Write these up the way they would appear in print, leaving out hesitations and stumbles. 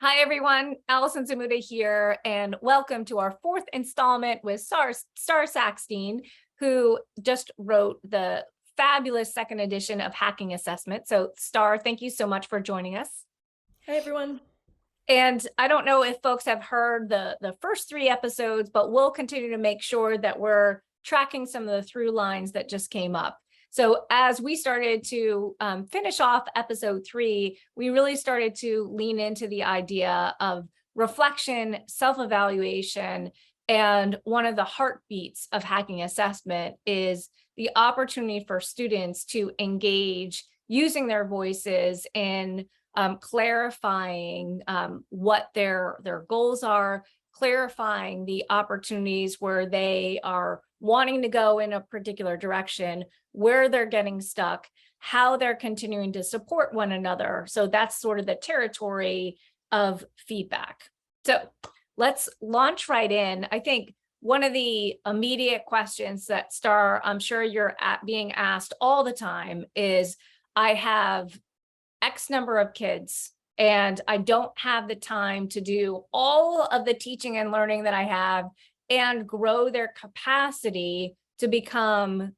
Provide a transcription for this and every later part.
Hi, everyone. Allison Zamuda here, and welcome to our fourth installment with Star Sackstein, who just wrote the fabulous second edition of Hacking Assessment. So, Star, thank you so much for joining us. Hi, everyone. And I don't know if folks have heard the first three episodes, but we'll continue to make sure that we're tracking some of the through lines that just came up. So as we started to finish off episode 3, we really started to lean into the idea of reflection, self-evaluation, and one of the heartbeats of hacking assessment is the opportunity for students to engage using their voices in clarifying what their goals are, clarifying the opportunities where they are wanting to go in a particular direction, where they're getting stuck, how they're continuing to support one another. So that's sort of the territory of feedback. So let's launch right in. I think one of the immediate questions that Star, I'm sure you're being asked all the time is, I have X number of kids and I don't have the time to do all of the teaching and learning that I have and grow their capacity to become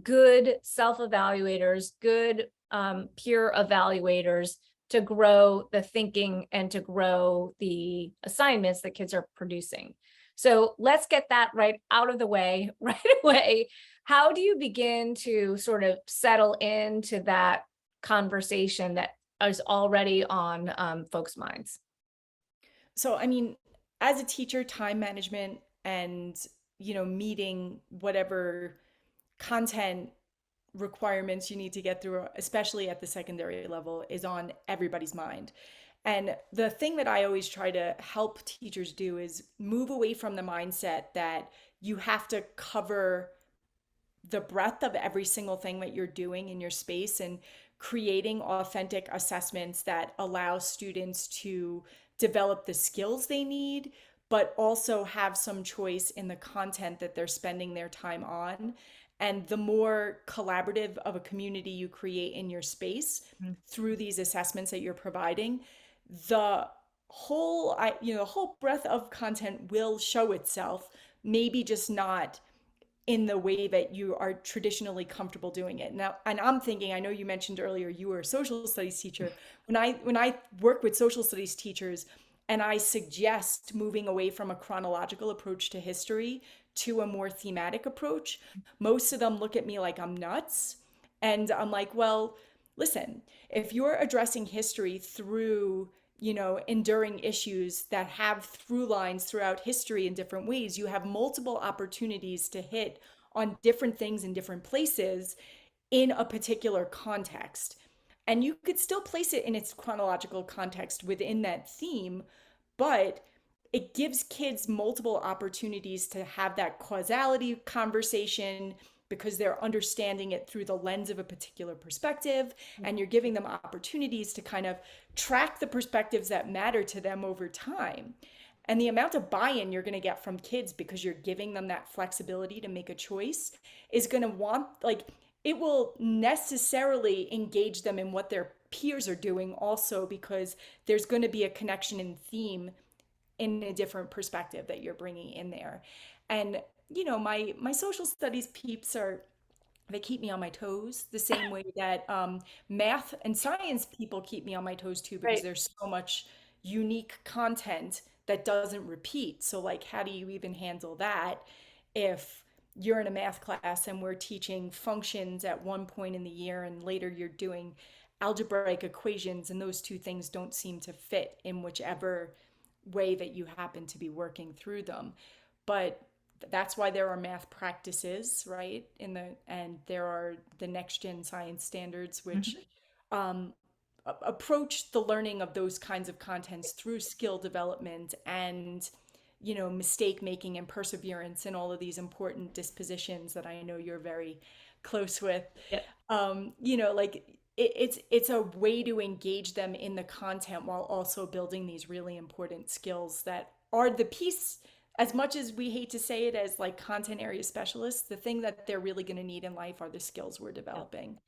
good self-evaluators, good peer evaluators, to grow the thinking and to grow the assignments that kids are producing. So let's get that right out of the way right away. How do you begin to sort of settle into that conversation that is already on folks' minds? So, as a teacher, time management and, meeting whatever content requirements you need to get through, especially at the secondary level, is on everybody's mind. And the thing that I always try to help teachers do is move away from the mindset that you have to cover the breadth of every single thing that you're doing in your space and creating authentic assessments that allow students to develop the skills they need, but also have some choice in the content that they're spending their time on. And the more collaborative of a community you create in your space Mhm. through these assessments that you're providing, the whole breadth of content will show itself, maybe just not in the way that you are traditionally comfortable doing it. Now, and I'm thinking, I know you mentioned earlier you were a social studies teacher. When I work with social studies teachers and I suggest moving away from a chronological approach to history to a more thematic approach, most of them look at me like I'm nuts. And I'm like, well, listen, if you're addressing history through enduring issues that have through lines throughout history in different ways, you have multiple opportunities to hit on different things in different places in a particular context. And you could still place it in its chronological context within that theme, but it gives kids multiple opportunities to have that causality conversation because they're understanding it through the lens of a particular perspective, and you're giving them opportunities to kind of track the perspectives that matter to them over time. And the amount of buy-in you're going to get from kids because you're giving them that flexibility to make a choice is going to want, like, it will necessarily engage them in what their peers are doing also, because there's going to be a connection in theme in a different perspective that you're bringing in there. And my social studies peeps are, they keep me on my toes the same way that math and science people keep me on my toes too, because Right. there's so much unique content that doesn't repeat. So, like, how do you even handle that if you're in a math class and we're teaching functions at one point in the year and later you're doing algebraic equations, and those two things don't seem to fit in whichever way that you happen to be working through them. But that's why there are math practices, right? And there are the next gen science standards, which Mhm. um, approach the learning of those kinds of contents through skill development and mistake making and perseverance and all of these important dispositions that I know you're very close with. Yeah. Like, it's a way to engage them in the content while also building these really important skills that are the piece. As much as we hate to say it, as like content area specialists, the thing that they're really going to need in life are the skills we're Yeah. developing.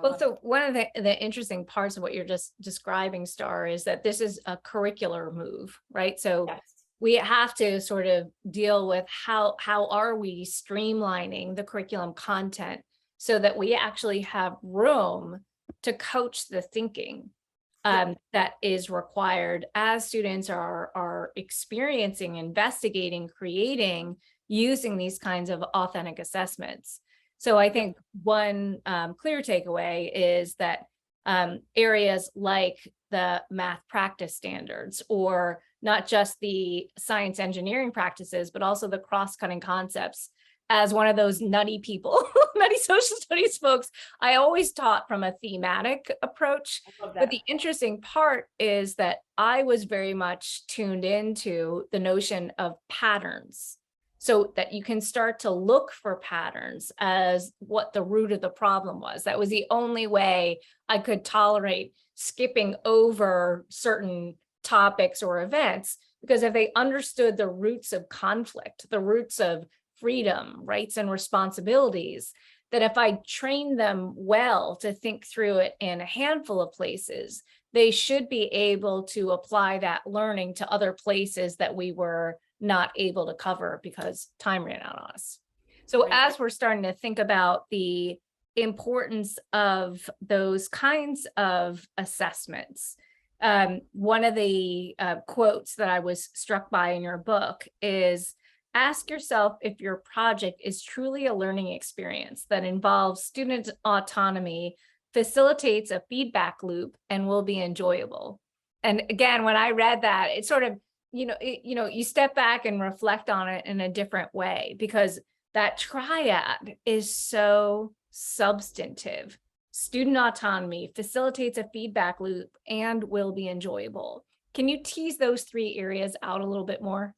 Well, so one of the interesting parts of what you're just describing, Star, is that this is a curricular move, right? So Yes. we have to sort of deal with how are we streamlining the curriculum content so that we actually have room to coach the thinking Yeah. that is required as students are experiencing, investigating, creating, using these kinds of authentic assessments. So I Yep. think one clear takeaway is that areas like the math practice standards, or not just the science engineering practices, but also the cross-cutting concepts. As one of those nutty people, nutty social studies folks, I always taught from a thematic approach. I love But that. the interesting part is that I was very much tuned into the notion of patterns, so that you can start to look for patterns as what the root of the problem was. That was the only way I could tolerate skipping over certain topics or events, because if they understood the roots of conflict, the roots of freedom, rights, and responsibilities, that if I train them well to think through it in a handful of places, they should be able to apply that learning to other places that we were not able to cover because time ran out on us. So Right. as we're starting to think about the importance of those kinds of assessments, one of the quotes that I was struck by in your book is, ask yourself if your project is truly a learning experience that involves student autonomy, facilitates a feedback loop, and will be enjoyable. And again, when I read that, it sort of, you step back and reflect on it in a different way, because that triad is so substantive. Student autonomy, facilitates a feedback loop, and will be enjoyable. Can you tease those three areas out a little bit more?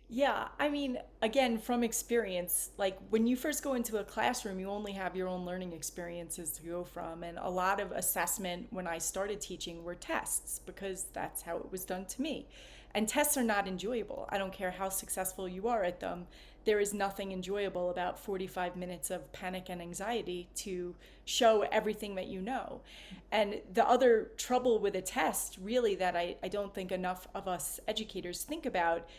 Yeah, I mean, again, from experience, like when you first go into a classroom, you only have your own learning experiences to go from. And a lot of assessment when I started teaching were tests because that's how it was done to me. And tests are not enjoyable. I don't care how successful you are at them. There is nothing enjoyable about 45 minutes of panic and anxiety to show everything that you know. And the other trouble with a test, really, that I don't think enough of us educators think about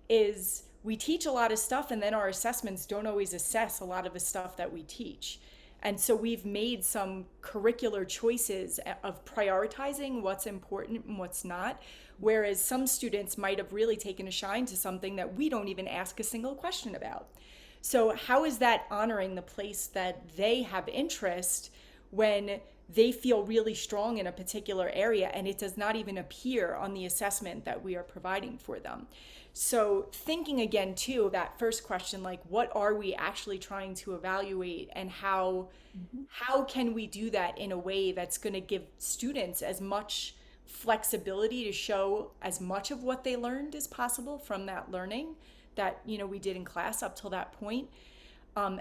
is we teach a lot of stuff and then our assessments don't always assess a lot of the stuff that we teach. And so we've made some curricular choices of prioritizing what's important and what's not, whereas some students might have really taken a shine to something that we don't even ask a single question about. So how is that honoring the place that they have interest when they feel really strong in a particular area and it does not even appear on the assessment that we are providing for them? So thinking again too, that first question, like what are we actually trying to evaluate, and Mhm. how can we do that in a way that's going to give students as much flexibility to show as much of what they learned as possible from that learning that we did in class up till that point,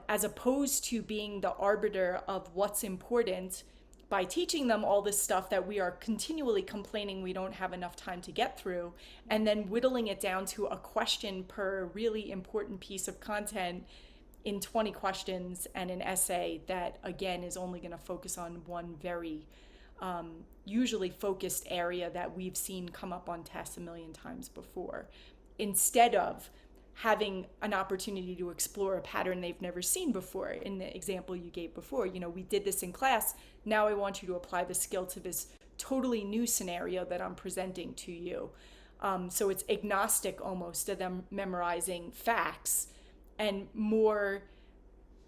as opposed to being the arbiter of what's important by teaching them all this stuff that we are continually complaining we don't have enough time to get through, and then whittling it down to a question per really important piece of content in 20 questions and an essay that, again, is only going to focus on one very usually focused area that we've seen come up on tests a million times before, instead of having an opportunity to explore a pattern they've never seen before. In the example you gave before, we did this in class. Now I want you to apply the skill to this totally new scenario that I'm presenting to you. So it's agnostic almost to them memorizing facts, and more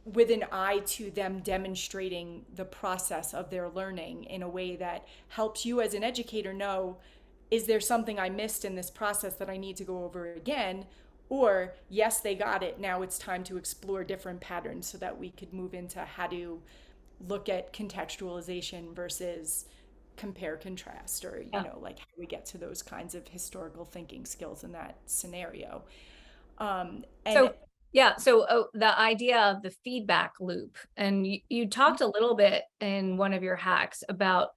with an eye to them demonstrating the process of their learning in a way that helps you as an educator know, is there something I missed in this process that I need to go over again? Or, yes, they got it. Now it's time to explore different patterns so that we could move into how to look at contextualization versus compare contrast, or, Yeah. like how we get to those kinds of historical thinking skills in that scenario. And So, yeah, so the idea of the feedback loop, and you talked a little bit in one of your hacks about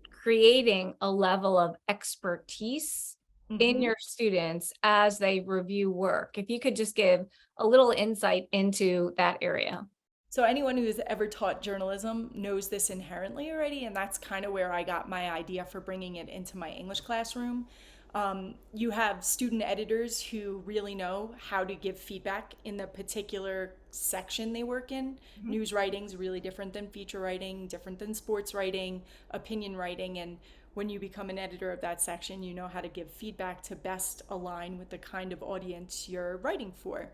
creating a level of expertise in Mhm. your students as they review work. If you could just give a little insight into that area. So anyone who's ever taught journalism knows this inherently already, and that's kind of where I got my idea for bringing it into my English classroom. You have student editors who really know how to give feedback in the particular section they work in. Mhm. News writing is really different than feature writing, different than sports writing, opinion writing, and when you become an editor of that section, you know how to give feedback to best align with the kind of audience you're writing for.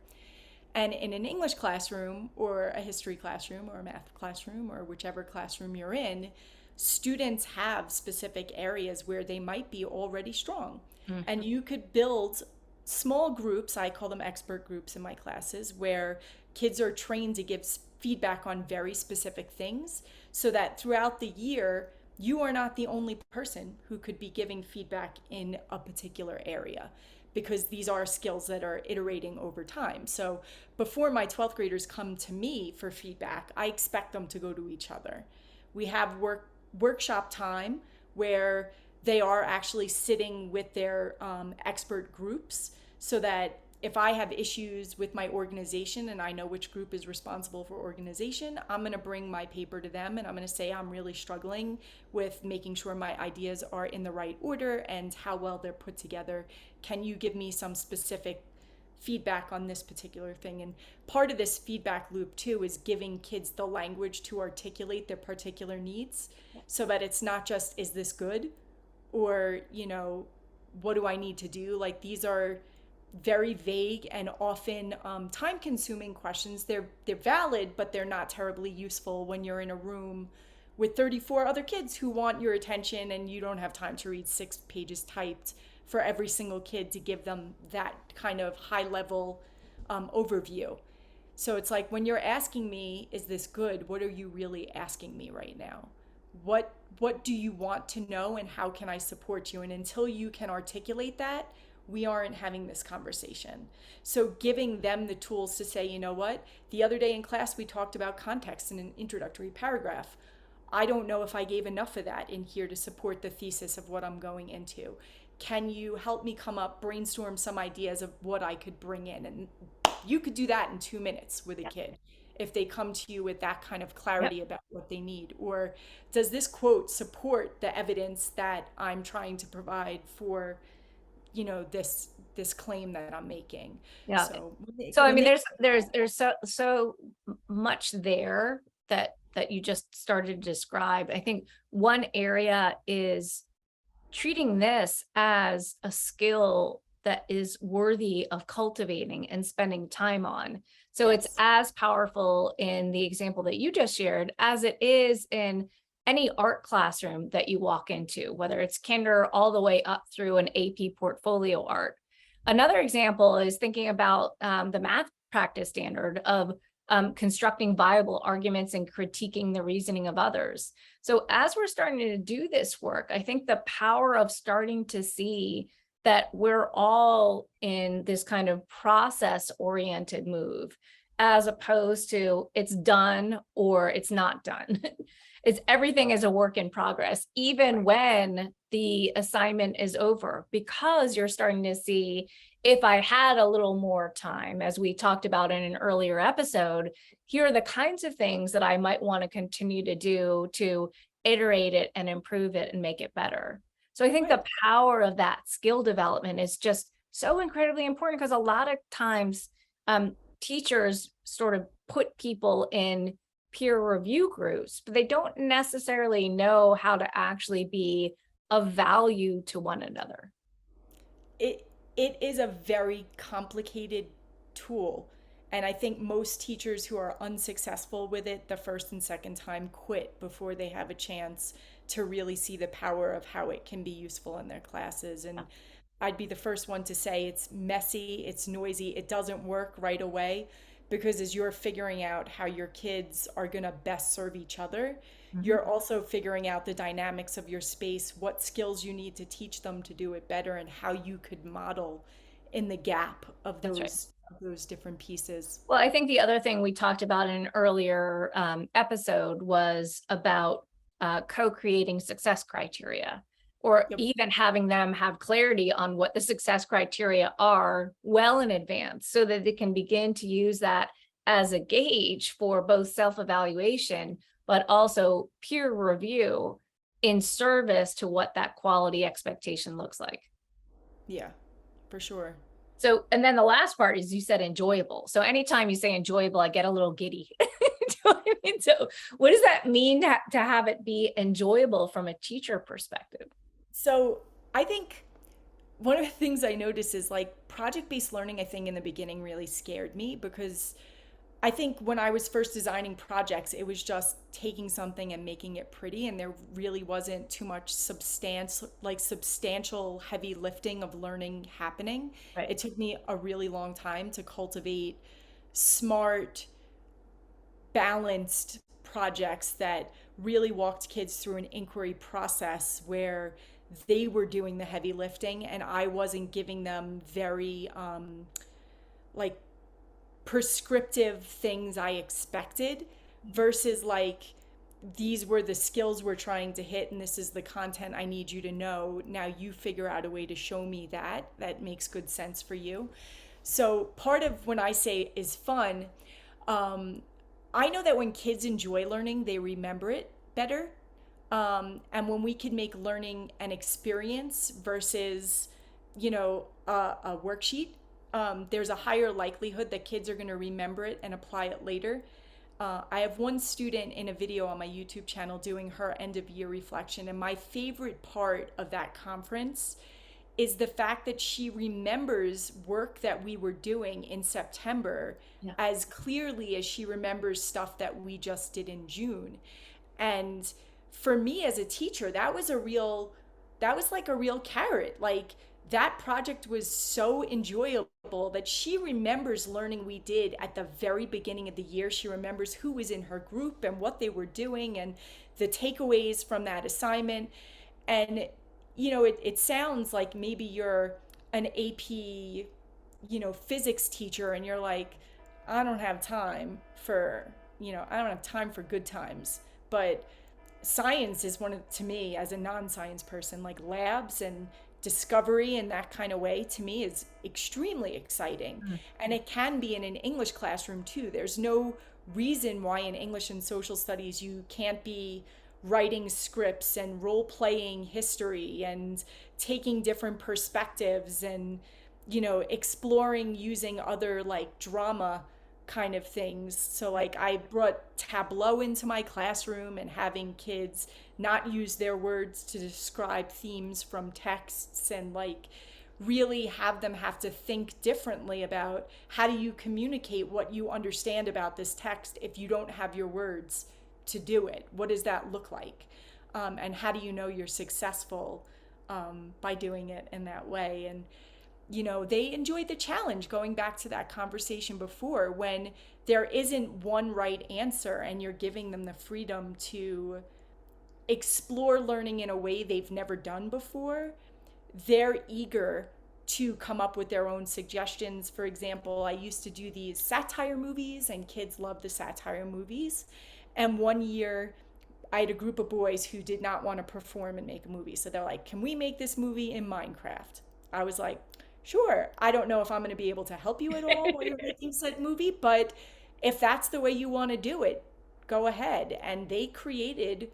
And in an English classroom or a history classroom or a math classroom or whichever classroom you're in, students have specific areas where they might be already strong. And Mhm. you could build small groups, I call them expert groups in my classes, where kids are trained to give feedback on very specific things so that throughout the year, you are not the only person who could be giving feedback in a particular area because these are skills that are iterating over time. So before my 12th graders come to me for feedback, I expect them to go to each other. We have workshop time where they are actually sitting with their expert groups so that if I have issues with my organization and I know which group is responsible for organization, I'm going to bring my paper to them and I'm going to say I'm really struggling with making sure my ideas are in the right order and how well they're put together. Can you give me some specific feedback on this particular thing? And part of this feedback loop too is giving kids the language to articulate their particular needs so that it's not just, is this good? Or, what do I need to do? Like these are very vague and often time consuming questions. They're valid, but they're not terribly useful when you're in a room with 34 other kids who want your attention and you don't have time to read 6 pages typed for every single kid to give them that kind of high level overview. So it's like when you're asking me, is this good? What are you really asking me right now? What do you want to know and how can I support you? And until you can articulate that, we aren't having this conversation. So giving them the tools to say, you know what? The other day in class we talked about context in an introductory paragraph. I don't know if I gave enough of that in here to support the thesis of what I'm going into. Can you help me come up, brainstorm some ideas of what I could bring in? And you could do that in 2 minutes with a Yep. kid if they come to you with that kind of Yep. clarity about what they need. Or does this quote support the evidence that I'm trying to provide for, this claim that I'm making? Yeah. So So I when mean, they there's so much there that you just started to describe. I think one area is treating this as a skill that is worthy of cultivating and spending time on. So it's yes, as powerful in the example that you just shared as it is in any art classroom that you walk into, whether it's kinder all the way up through an AP portfolio art. Another example is thinking about the math practice standard of constructing viable arguments and critiquing the reasoning of others. So as we're starting to do this work, I think the power of starting to see that we're all in this kind of process oriented move, as opposed to it's done or it's not done. It's everything is a work in progress, even right. when the assignment is over, because you're starting to see if I had a little more time, as we talked about in an earlier episode, here are the kinds of things that I might want to continue to do to iterate it and improve it and make it better. So I think Right. the power of that skill development is just so incredibly important because a lot of times teachers sort of put people in peer review groups, but they don't necessarily know how to actually be of value to one another. It is a very complicated tool. And I think most teachers who are unsuccessful with it the first and second time quit before they have a chance to really see the power of how it can be useful in their classes. And I'd be the first one to say it's messy, it's noisy, it doesn't work right away because as you're figuring out how your kids are going to best serve each other, Mhm. you're also figuring out the dynamics of your space, what skills you need to teach them to do it better, and how you could model in the gap of That's right. those different pieces. Well, I think the other thing we talked about in an earlier episode was about co-creating success criteria, or Yep. even having them have clarity on what the success criteria are well in advance so that they can begin to use that as a gauge for both self-evaluation, but also peer review in service to what that quality expectation looks like. Yeah, for sure. So, and then the last part is you said enjoyable. So anytime you say enjoyable, I get a little giddy. You know what I mean? So what does that mean to have it be enjoyable from a teacher perspective? So I think one of the things I noticed is like project-based learning, I think in the beginning really scared me because I think when I was first designing projects, it was just taking something and making it pretty, and there really wasn't too much substantial heavy lifting of learning happening. Right. It took me a really long time to cultivate smart, balanced projects that really walked kids through an inquiry process where they were doing the heavy lifting and I wasn't giving them very like prescriptive things I expected versus like these were the skills we're trying to hit and this is the content I need you to know. Now you figure out a way to show me that makes good sense for you. So part of when I say is fun, um, I know that when kids enjoy learning, they remember it better. And when we can make learning an experience versus, a worksheet, there's a higher likelihood that kids are going to remember it and apply it later. I have one student in a video on my YouTube channel doing her end of year reflection, and my favorite part of that conference is the fact that she remembers work that we were doing in September Yeah. as clearly as she remembers stuff that we just did in June. And for me as a teacher, that was like a real carrot. Like that project was so enjoyable that she remembers learning we did at the very beginning of the year. She remembers who was in her group and what they were doing and the takeaways from that assignment. And, it sounds like maybe you're an AP, physics teacher and you're like, I don't have time for, I don't have time for good times. But science is one of, to me, as a non-science person, like labs and discovery in that kind of way to me is extremely exciting. Mm. And it can be in an English classroom too. There's no reason why in English and social studies you can't be writing scripts and role playing history and taking different perspectives and exploring using other like drama kind of things. So like I brought Tableau into my classroom and having kids not use their words to describe themes from texts and like really have them have to think differently about how do you communicate what you understand about this text if you don't have your words to do it. What does that look like? And how do you know you're successful by doing it in that way? And they enjoyed the challenge, going back to that conversation before, when there isn't one right answer and you're giving them the freedom to explore learning in a way they've never done before. They're eager to come up with their own suggestions. For example, I used to do these satire movies and kids love the satire movies. And one year I had a group of boys who did not want to perform and make a movie. So they're like, can we make this movie in Minecraft? I was like, sure. I don't know if I'm going to be able to help you at all while you're making said movie, but if that's the way you want to do it, go ahead. And they created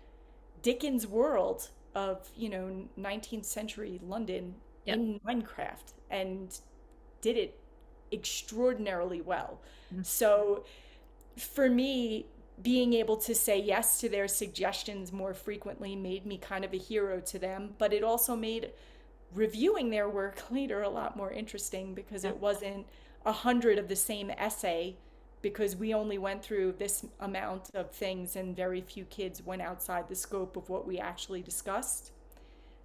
Dickens' world of, 19th century London Yep. in Minecraft and did it extraordinarily well. Mhm. So for me, being able to say yes to their suggestions more frequently made me kind of a hero to them, but it also made reviewing their work later a lot more interesting because Yep. it wasn't 100 of the same essay because we only went through this amount of things and very few kids went outside the scope of what we actually discussed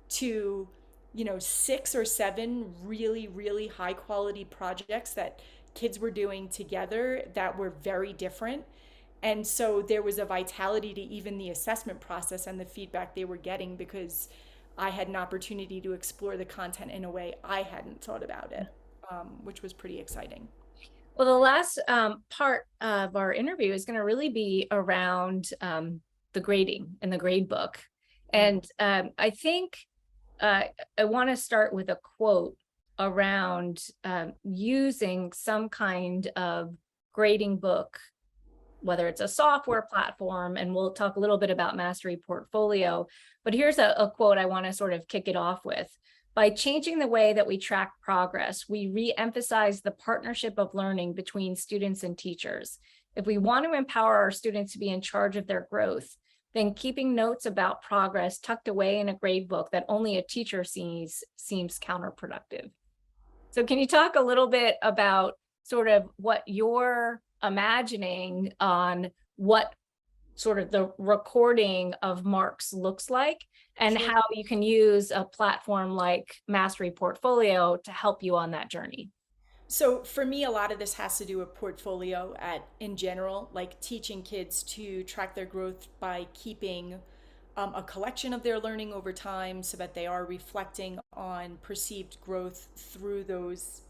to 6 or 7 really really high quality projects that kids were doing together that were very different. And so there was a vitality to even the assessment process and the feedback they were getting because I had an opportunity to explore the content in a way I hadn't thought about it, which was pretty exciting. Well, the last part of our interview is going to really be around the grading and the grade book. Mm. And I think I want to start with a quote around using some kind of grading book, whether it's a software platform, and we'll talk a little bit about Mastery Portfolio, but here's a quote I want to sort of kick it off with. By changing the way that we track progress, we re-emphasize the partnership of learning between students and teachers. If we want to empower our students to be in charge of their growth, then keeping notes about progress tucked away in a grade book that only a teacher sees seems counterproductive. So can you talk a little bit about sort of what you're imagining on what sort of the recording of marks looks like, and Sure. how you can use a platform like Mastery Portfolio to help you on that journey? So for me, a lot of this has to do with portfolio in general, like teaching kids to track their growth by keeping a collection of their learning over time so that they are reflecting on perceived growth through those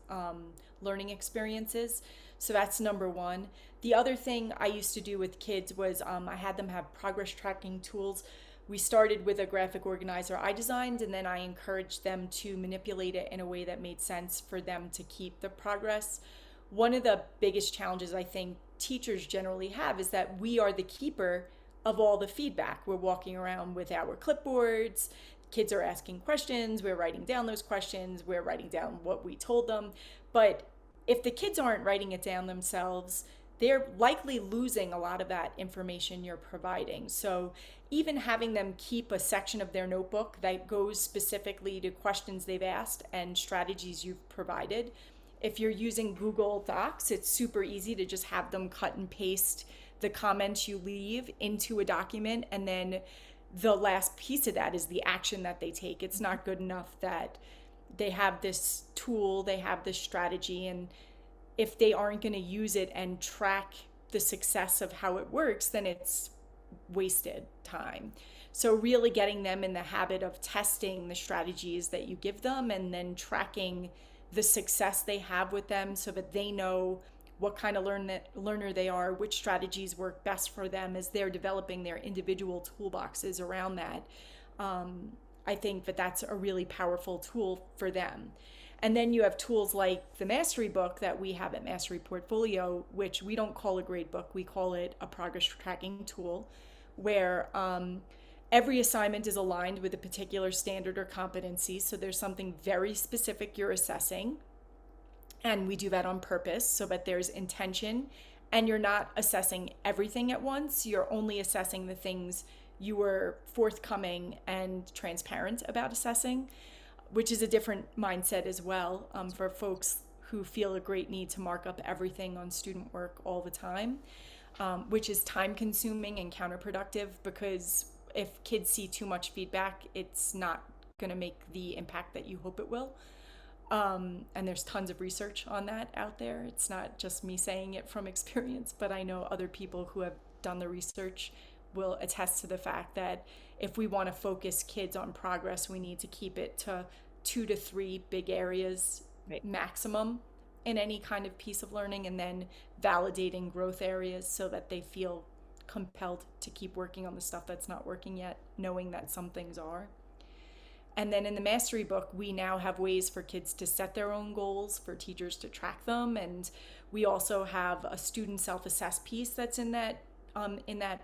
learning experiences. So that's number one. The other thing I used to do with kids was I had them have progress tracking tools. We started with a graphic organizer I designed, and then I encouraged them to manipulate it in a way that made sense for them to keep the progress. One of the biggest challenges I think teachers generally have is that we are the keeper of all the feedback. We're walking around with our clipboards, kids are asking questions, we're writing down those questions, we're writing down what we told them. But if the kids aren't writing it down themselves, they're likely losing a lot of that information you're providing. So even having them keep a section of their notebook that goes specifically to questions they've asked and strategies you've provided. If you're using Google Docs, it's super easy to just have them cut and paste the comments you leave into a document, and then the last piece of that is the action that they take. It's not good enough that they have this tool, they have this strategy, and if they aren't going to use it and track the success of how it works, then it's wasted time. So really getting them in the habit of testing the strategies that you give them and then tracking the success they have with them so that they know what kind of learner they are, which strategies work best for them as they're developing their individual toolboxes around that. I think that that's a really powerful tool for them. And then you have tools like the Mastery book that we have at Mastery Portfolio, which we don't call a grade book, we call it a progress tracking tool, where every assignment is aligned with a particular standard or competency. So there's something very specific you're assessing. And we do that on purpose so that there's intention, and you're not assessing everything at once. You're only assessing the things you were forthcoming and transparent about assessing, which is a different mindset as well for folks who feel a great need to mark up everything on student work all the time, which is time consuming and counterproductive, because if kids see too much feedback, it's not going to make the impact that you hope it will. And there's tons of research on that out there. It's not just me saying it from experience, but I know other people who have done the research will attest to the fact that if we want to focus kids on progress, we need to keep it to 2 to 3 big areas maximum in any kind of piece of learning, and then validating growth areas so that they feel compelled to keep working on the stuff that's not working yet, knowing that some things are. And then in the Mastery book, we now have ways for kids to set their own goals, for teachers to track them. And we also have a student self-assess piece that's in that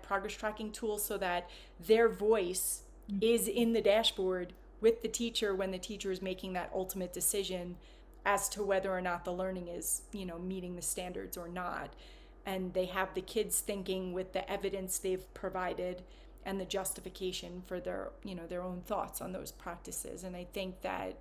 progress tracking tool, so that their voice is in the dashboard with the teacher when the teacher is making that ultimate decision as to whether or not the learning is, meeting the standards or not. And they have the kids thinking with the evidence they've provided and the justification for their own thoughts on those practices. And I think that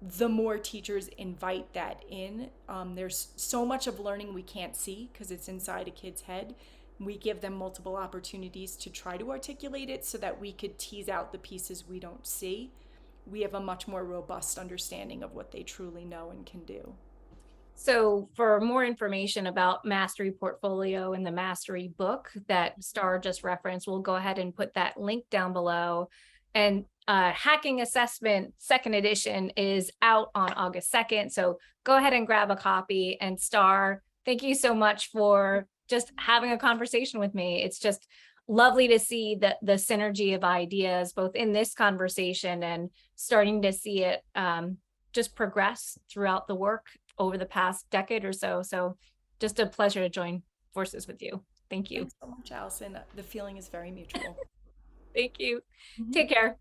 the more teachers invite that in, there's so much of learning we can't see because it's inside a kid's head. We give them multiple opportunities to try to articulate it so that we could tease out the pieces we don't see. We have a much more robust understanding of what they truly know and can do. So for more information about Mastery Portfolio and the Mastery book that Star just referenced, we'll go ahead and put that link down below. And Hacking Assessment second edition is out on August 2nd. So go ahead and grab a copy. And Star, thank you so much for just having a conversation with me. It's just lovely to see the synergy of ideas, both in this conversation and starting to see it just progress throughout the work over the past decade or so. So just a pleasure to join forces with you. Thank you. Thanks so much, Allison. The feeling is very mutual. Thank you. Mhm. Take care.